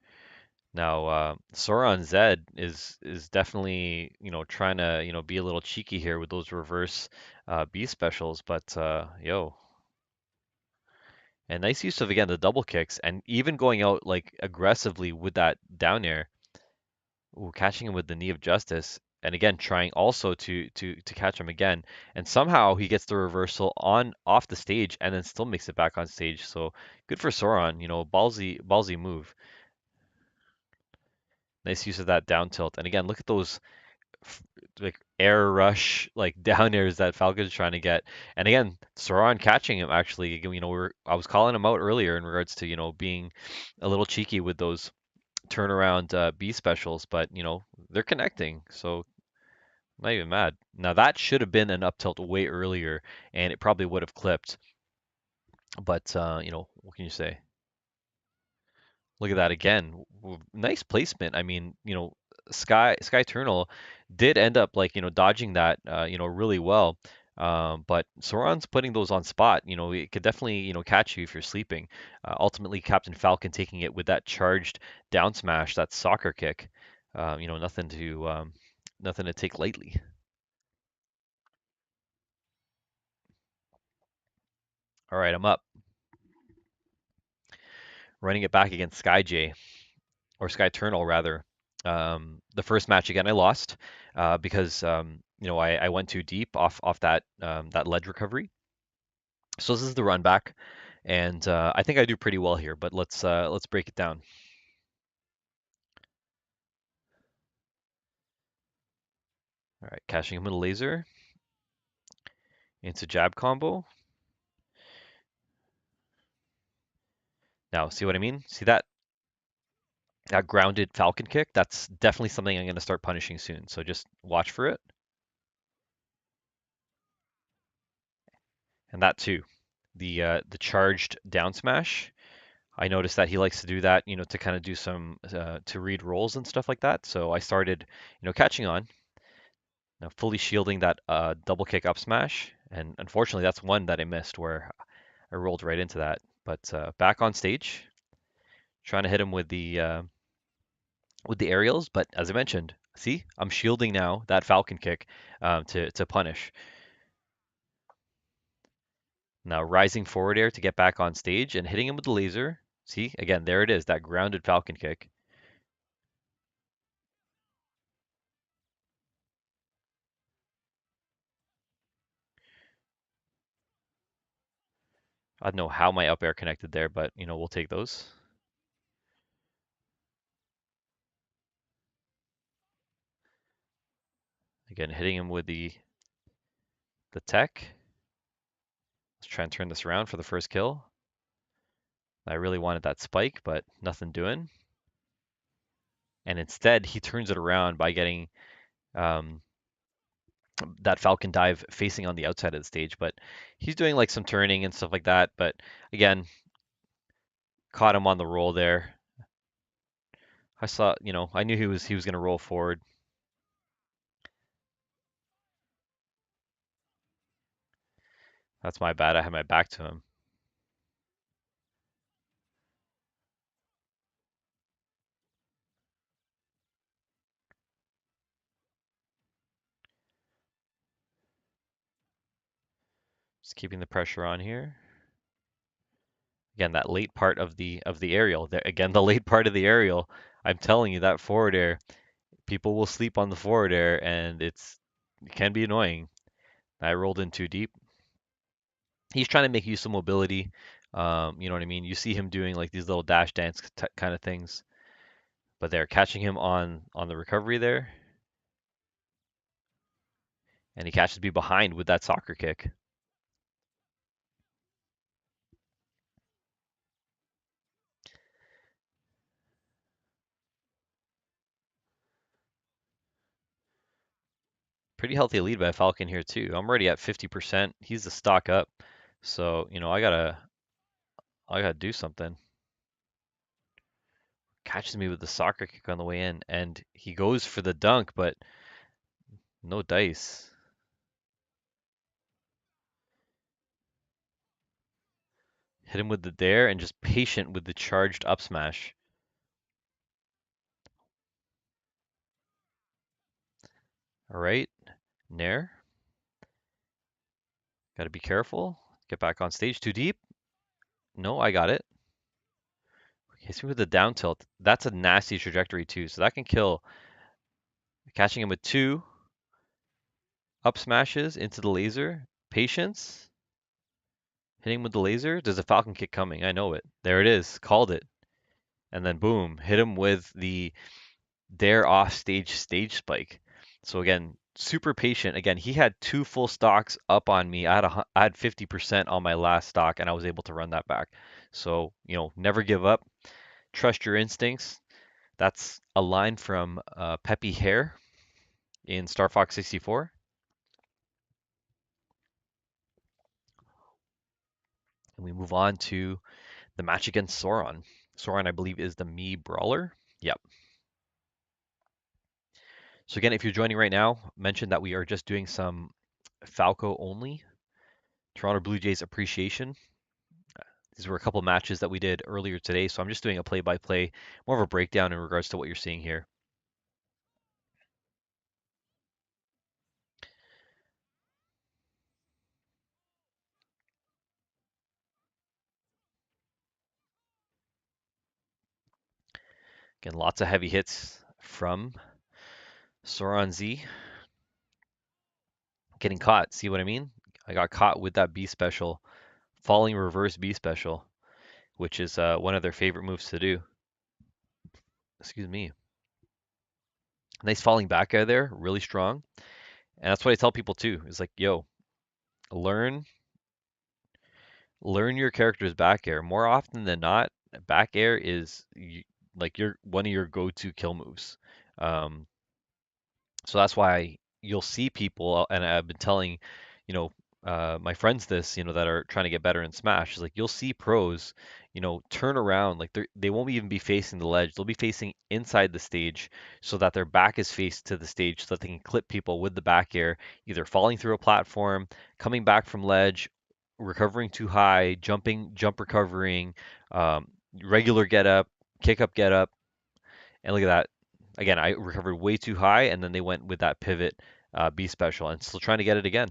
Now, Sauron Zed is definitely, trying to, be a little cheeky here with those reverse B specials, but yo, and nice use of again the double kicks and even going out like aggressively with that down air. Ooh, catching him with the knee of justice, and again trying also to catch him again, and somehow he gets the reversal on off the stage and then still makes it back on stage. So good for Sauron, ballsy move. Nice use of that down tilt, and again look at those like air rush like down airs that Falcon's trying to get. And again, Sauron catching him actually, I was calling him out earlier in regards to, being a little cheeky with those turnaround B specials, but they're connecting. So I'm not even mad. Now that should have been an up tilt way earlier and it probably would have clipped. But what can you say? Look at that again. Nice placement. I mean, Sky Eternal did end up like, dodging that really well. But Sauron's putting those on spot. It could definitely, catch you if you're sleeping. Ultimately, Captain Falcon taking it with that charged down smash, that soccer kick. Nothing to take lightly. All right, I'm up. Running it back against Sky J, or Sky Eternal rather. The first match again, I lost because I went too deep off that ledge recovery. So this is the run back, and I think I do pretty well here. But let's break it down. All right, cashing him with a laser into jab combo. Now, see what I mean? See that grounded falcon kick? That's definitely something I'm going to start punishing soon. So just watch for it. And that too, the charged down smash. I noticed that he likes to do that, to kind of do some to read rolls and stuff like that. So I started, catching on, now fully shielding that double kick up smash. And unfortunately, that's one that I missed where I rolled right into that. But back on stage, trying to hit him with the aerials. But as I mentioned, see, I'm shielding now that falcon kick to punish. Now rising forward air to get back on stage and hitting him with the laser. See, again, there it is, that grounded falcon kick. I don't know how my up air connected there, but we'll take those. Again, hitting him with the tech. Let's try and turn this around for the first kill. I really wanted that spike, but nothing doing. And instead, he turns it around by getting that falcon dive facing on the outside of the stage. But he's doing like some turning and stuff like that. But again, caught him on the roll there. I saw, I knew he was going to roll forward. That's my bad. I had my back to him. Just keeping the pressure on here. Again, that late part of the aerial. Again, the late part of the aerial. I'm telling you, that forward air, people will sleep on the forward air, and it can be annoying. I rolled in too deep. He's trying to make use of mobility. You know what I mean? You see him doing like these little dash dance kind of things, but they're catching him on the recovery there, and he catches me behind with that soccer kick. Pretty healthy lead by Falcon here too. I'm already at 50%. He's the stock up, so I gotta do something. Catches me with the soccer kick on the way in, and he goes for the dunk, but no dice. Hit him with the dare and just patient with the charged up smash. All right, Nair. Got to be careful. Get back on stage. Too deep? No, I got it. Hits me with the down tilt. That's a nasty trajectory too, so that can kill. Catching him with two up smashes into the laser. Patience. Hitting with the laser. There's a falcon kick coming. I know it. There it is. Called it. And then boom, hit him with the dare off stage spike. So again, super patient. Again, he had two full stocks up on me. I had 50% on my last stock, and I was able to run that back. So never give up. Trust your instincts. That's a line from Peppy Hare in Star Fox 64. And we move on to the match against Sauron. Sauron, I believe, is the Mii Brawler. Yep. So again, if you're joining right now, mention that we are just doing some Falco only Toronto Blue Jays appreciation. These were a couple matches that we did earlier today, so I'm just doing a play-by-play, more of a breakdown in regards to what you're seeing here. Again, lots of heavy hits from Soran Z. Getting caught. See what I mean? I got caught with that B special, falling reverse B special, which is one of their favorite moves to do. Excuse me. Nice falling back out of there, really strong. And that's what I tell people too. Is like, yo, learn learn your character's back air. More often than not, back air is like your one of your go-to kill moves. Um, So that's why you'll see people, and I've been telling, my friends this, that are trying to get better in Smash, is like you'll see pros, turn around, like they won't even be facing the ledge. They'll be facing inside the stage so that their back is faced to the stage so that they can clip people with the back air, either falling through a platform, coming back from ledge, recovering too high, jump recovering, regular get up, kick up get up, and look at that. Again, I recovered way too high, and then they went with that pivot B special, and still trying to get it again.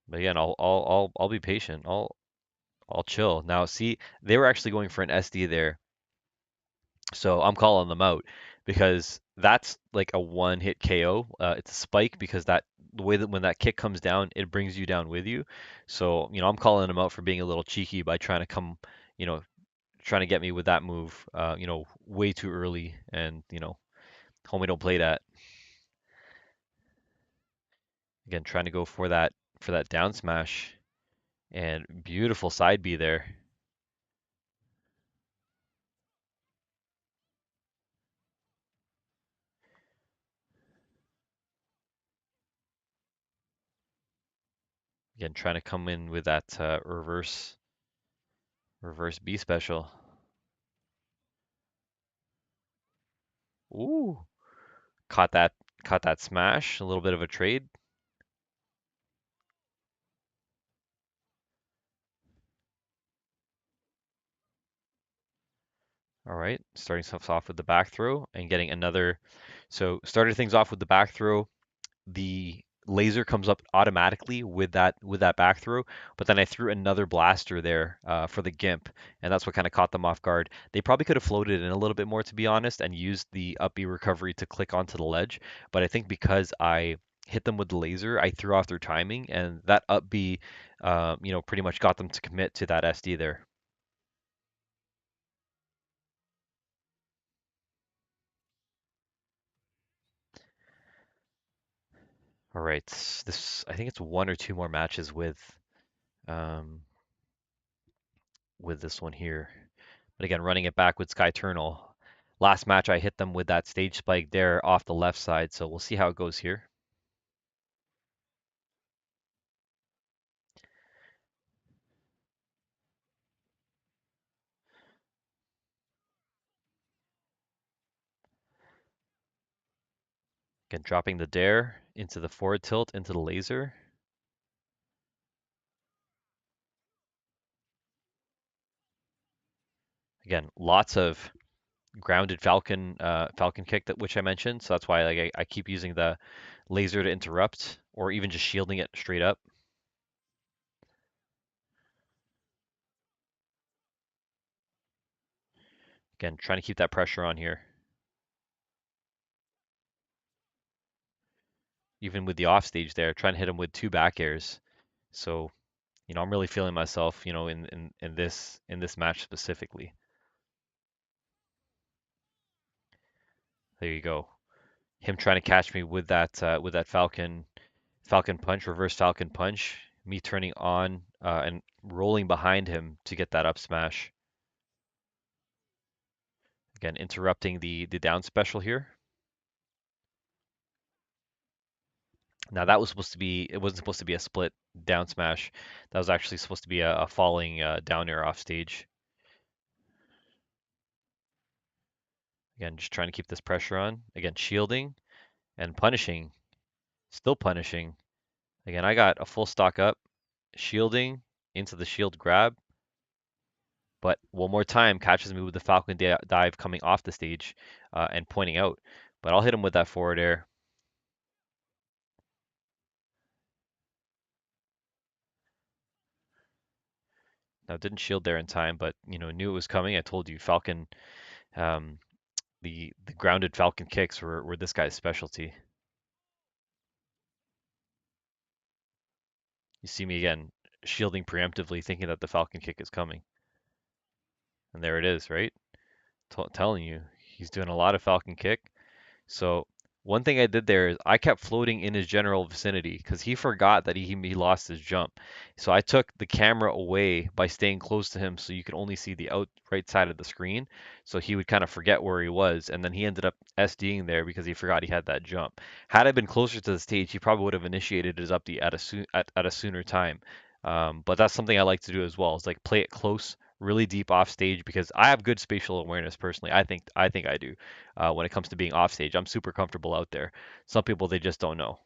But again, I'll be patient. I'll chill. Now, see, they were actually going for an SD there, so I'm calling them out because that's like a one-hit KO. It's a spike because the way that when that kick comes down, it brings you down with you. So, I'm calling them out for being a little cheeky by trying to you know, trying to get me with that move, way too early, and homie, don't play that. Again, trying to go for that down smash and beautiful side B there. Again, trying to come in with that reverse B special. Ooh, caught that caught that smash. A little bit of a trade. All right, starting stuff off with the back throw and getting another. So started things off with the back throw, the laser comes up automatically with that back throw, but then I threw another blaster there for the gimp, and that's what kind of caught them off guard. They probably could have floated in a little bit more, to be honest, and used the up B recovery to click onto the ledge, but I think because I hit them with the laser, I threw off their timing, and that up B, pretty much got them to commit to that SD there. All right, this I think it's one or two more matches um, with this one here. But again, running it back with Sky Eternal. Last match, I hit them with that stage spike there off the left side, so we'll see how it goes here. Again, dropping the dare into the forward tilt, into the laser. Again, lots of grounded Falcon kick which I mentioned, so that's why I keep using the laser to interrupt, or even just shielding it straight up. Again, trying to keep that pressure on here. Even with the off stage there, trying to hit him with two back airs. So, I'm really feeling myself, in this match specifically. There you go. Him trying to catch me with that Falcon punch, reverse Falcon punch. Me turning on and rolling behind him to get that up smash. Again, interrupting the down special here. Now that was supposed to be, it wasn't supposed to be a split down smash. That was actually supposed to be a falling down air off stage. Again, just trying to keep this pressure on. Again, shielding and punishing. Still punishing. Again, I got a full stock up, shielding into the shield grab, but one more time catches me with the Falcon dive coming off the stage and pointing out. But I'll hit him with that forward air. Now didn't shield there in time, but knew it was coming. I told you Falcon, um, the grounded Falcon kicks were this guy's specialty. You see me again shielding preemptively, thinking that the Falcon kick is coming, and there it is, right? Telling you, he's doing a lot of Falcon kick. So one thing I did there is I kept floating in his general vicinity because he forgot that he lost his jump. So I took the camera away by staying close to him so you could only see the right side of the screen. So he would kind of forget where he was, and then he ended up SDing there because he forgot he had that jump. Had I been closer to the stage, he probably would have initiated his update at a sooner time. But that's something I like to do as well. Is like play it close, really deep off stage because I have good spatial awareness personally. I think I do when it comes to being off stage. I'm super comfortable out there. Some people, they just don't know.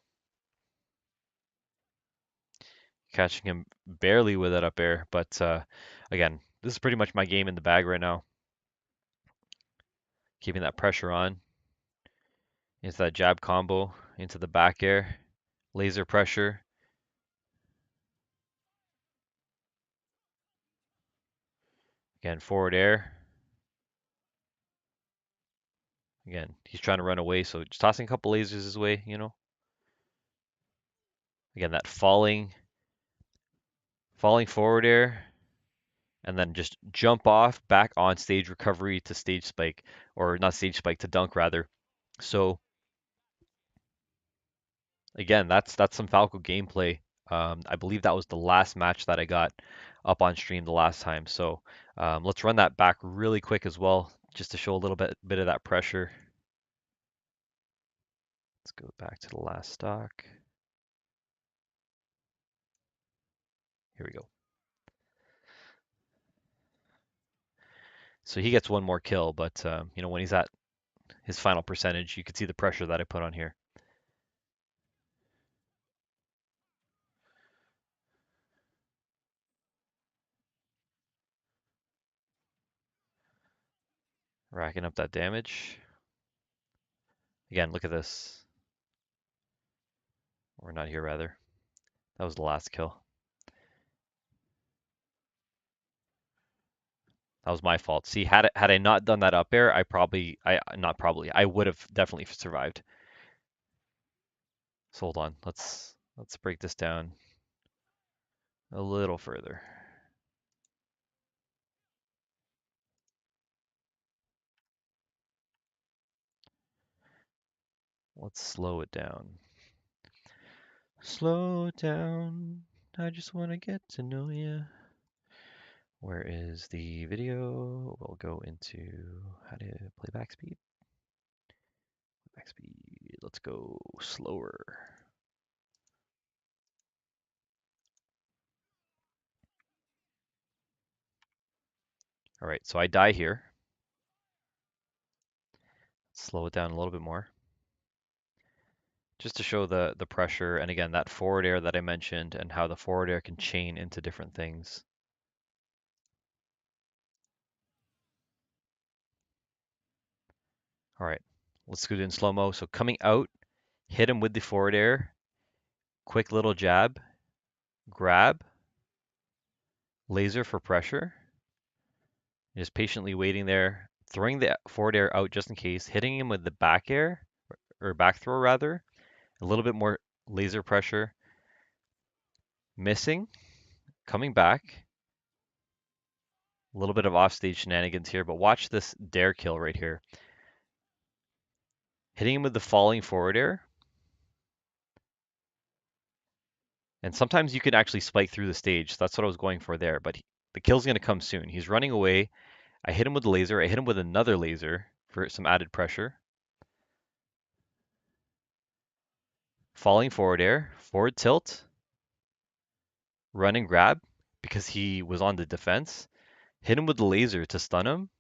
Catching him barely with that up air, but again, this is pretty much my game in the bag right now. Keeping that pressure on into that jab combo, into the back air, laser pressure. Again, forward air. Again, he's trying to run away, so just tossing a couple lasers his way. Again, that falling forward air, and then just jump off back on stage recovery to stage spike, or not stage spike, to dunk rather. So again, that's some Falco gameplay. I believe that was the last match that I got up on stream the last time. So let's run that back really quick as well, just to show a little bit of that pressure. Let's go back to the last stock. Here we go. So he gets one more kill, but when he's at his final percentage, you can see the pressure that I put on here. Racking up that damage. Again, look at this. We're not here, rather. That was the last kill. That was my fault. See, had I not done that up air, I would have definitely survived. So hold on, let's break this down a little further. Let's slow it down. Slow down. I just want to get to know you. Where is the video? We'll go into how to play back speed. Back speed. Let's go slower. All right, so I die here. Slow it down a little bit more. Just to show the pressure, and again, that forward air that I mentioned, and how the forward air can chain into different things. All right, let's go in slow-mo. So coming out, hit him with the forward air, quick little jab, grab, laser for pressure, just patiently waiting there, throwing the forward air out just in case, hitting him with the back air, or back throw rather, a little bit more laser pressure, missing, coming back, a little bit of offstage shenanigans here, but watch this dare kill right here. Hitting him with the falling forward air, and sometimes you can actually spike through the stage. So that's what I was going for there, but the kill's going to come soon. He's running away. I hit him with the laser. I hit him with another laser for some added pressure. Falling forward air, forward tilt, run and grab because he was on the defense. Hit him with the laser to stun him.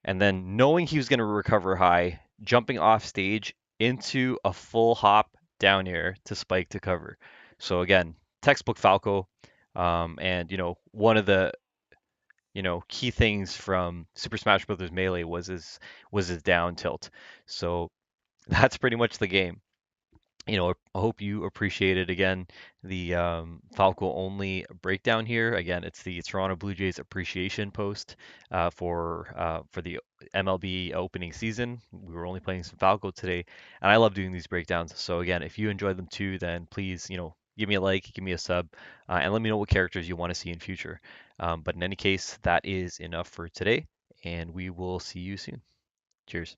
And then knowing he was going to recover high, jumping off stage into a full hop down air to spike to cover. So again, textbook Falco. And one of the key things from Super Smash Bros. Melee was his down tilt. So that's pretty much the game. I hope you appreciated again the Falco only breakdown here. Again, it's the Toronto Blue Jays appreciation post for the MLB opening season. We were only playing some Falco today, and I love doing these breakdowns. So again, if you enjoy them too, then please, give me a like, give me a sub, and let me know what characters you want to see in future. But in any case, that is enough for today, and we will see you soon. Cheers.